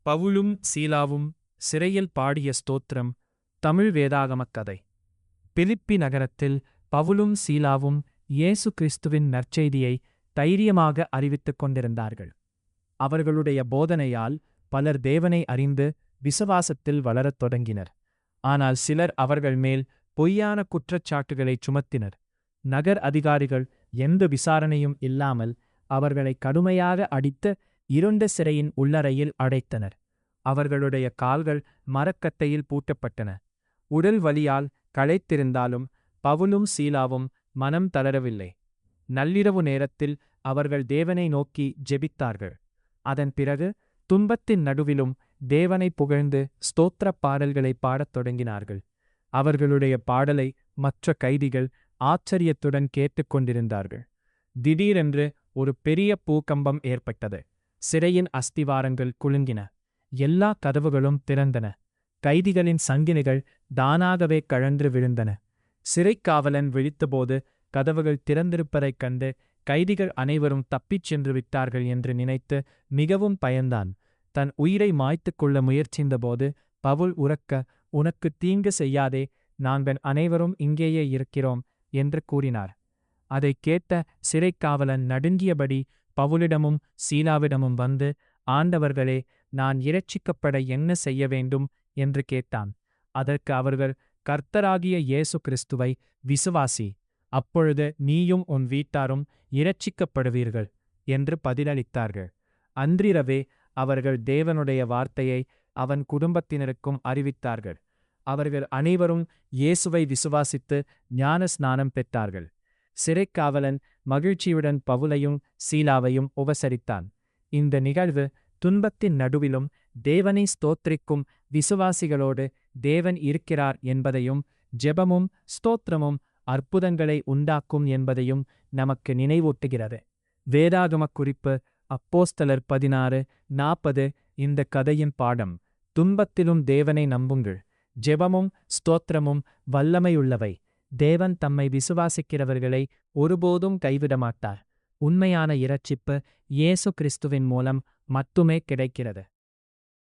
பவுலும் சீலாவும் சிறையில் பாடிய ஸ்தோத்திரம். தமிழ் வேதாகமக் கதை. பிலிப்பி நகரத்தில் பவுலும் சீலாவும் இயேசு கிறிஸ்துவின் நற்செய்தியை தைரியமாக அறிவித்துக் கொண்டிருந்தார்கள். அவர்களுடைய போதனையால் பலர் தேவனை அறிந்து விசுவாசத்தில் வளரத் தொடங்கினர். ஆனால் சிலர் அவர்கள் மேல் பொய்யான குற்றச்சாட்டுகளைச் சுமத்தினர். நகர் அதிகாரிகள் எந்த விசாரணையும் இல்லாமல் அவர்களை கடுமையாக அடித்து இருண்ட சிறையின் உள்ளறையில் அடைத்தனர். அவர்களுடைய கால்கள் மரக்கட்டையில் பூட்டப்பட்டன. உடல் வலியால் களைத்திருந்தாலும் பவுலும் சீலாவும் மனம் தளரவில்லை. நள்ளிரவு நேரத்தில் அவர்கள் தேவனை நோக்கி ஜெபித்தார்கள். அதன் பிறகு துன்பத்தின் நடுவிலும் தேவனை புகழ்ந்து ஸ்தோத்திரப் பாடல்களை பாடத் தொடங்கினார்கள். அவர்களுடைய பாடலை மற்ற கைதிகள் ஆச்சரியத்துடன் கேட்டுக்கொண்டிருந்தார்கள். திடீரென்று ஒரு பெரிய பூகம்பம் ஏற்பட்டது. சிறையின் அஸ்திவாரங்கள் குலுங்கின. எல்லா கதவுகளும் திறந்தன. கைதிகளின் சங்கிலிகள் தானாகவே கழன்று விழுந்தன. சிறைக்காவலன் விழித்தபோது கதவுகள் திறந்திருப்பதைக் கண்டு கைதிகள் அனைவரும் தப்பிச் சென்று விட்டார்கள் என்று நினைத்து மிகவும் பயந்தான். தன் உயிரை மாய்த்துக் கொள்ள முயற்சித்தபோது பவுல் உரக்க, "உனக்கு தீங்கு செய்யாதே, நாங்கள் அனைவரும் இங்கேயே இருக்கிறோம்" என்று கூறினார். அதைக் கேட்ட சிறைக்காவலன் நடுங்கியபடி பவுலிடமும் சீலாவிடமும் வந்து, "ஆண்டவர்களே, நான் இரட்சிக்கப்பட என்ன செய்ய வேண்டும்?" என்று கேட்டான். அதற்கு அவர்கள், "கர்த்தராகிய இயேசு கிறிஸ்துவை விசுவாசி, அப்பொழுது நீயும் உன் வீட்டாரும் இரட்சிக்கப்படுவீர்கள்" என்று பதிலளித்தார்கள். அன்றிரவே அவர்கள் தேவனுடைய வார்த்தையை அவன் குடும்பத்தினருக்கும் அறிவித்தார்கள். அவர்கள் அனைவரும் இயேசுவை விசுவாசித்து ஞான ஸ்நானம் பெற்றார்கள். சிறைக்காவலன் மகிழ்ச்சியுடன் பவுலையும் சீலாவையும் உபசரித்தான். இந்த நிகழ்வு துன்பத்தின் நடுவிலும் தேவனை ஸ்தோத்திரிக்கும் விசுவாசிகளோடு தேவன் இருக்கிறார் என்பதையும், ஜெபமும் ஸ்தோத்திரமும் அற்புதங்களை உண்டாக்கும் என்பதையும் நமக்கு நினைவூட்டுகிறது. வேதாகமக் குறிப்பு அப்போஸ்தலர் 16:40. இந்த கதையின் பாடம்: துன்பத்திலும் தேவனை நம்புங்கள். ஜெபமும் ஸ்தோத்திரமும் வல்லமையுள்ளவை. தேவன் தம்மை விசுவாசிக்கிறவர்களை ஒருபோதும் கைவிடமாட்டார். உண்மையான இரட்சிப்பு இயேசு கிறிஸ்துவின் மூலம் மட்டுமே கிடைக்கிறது.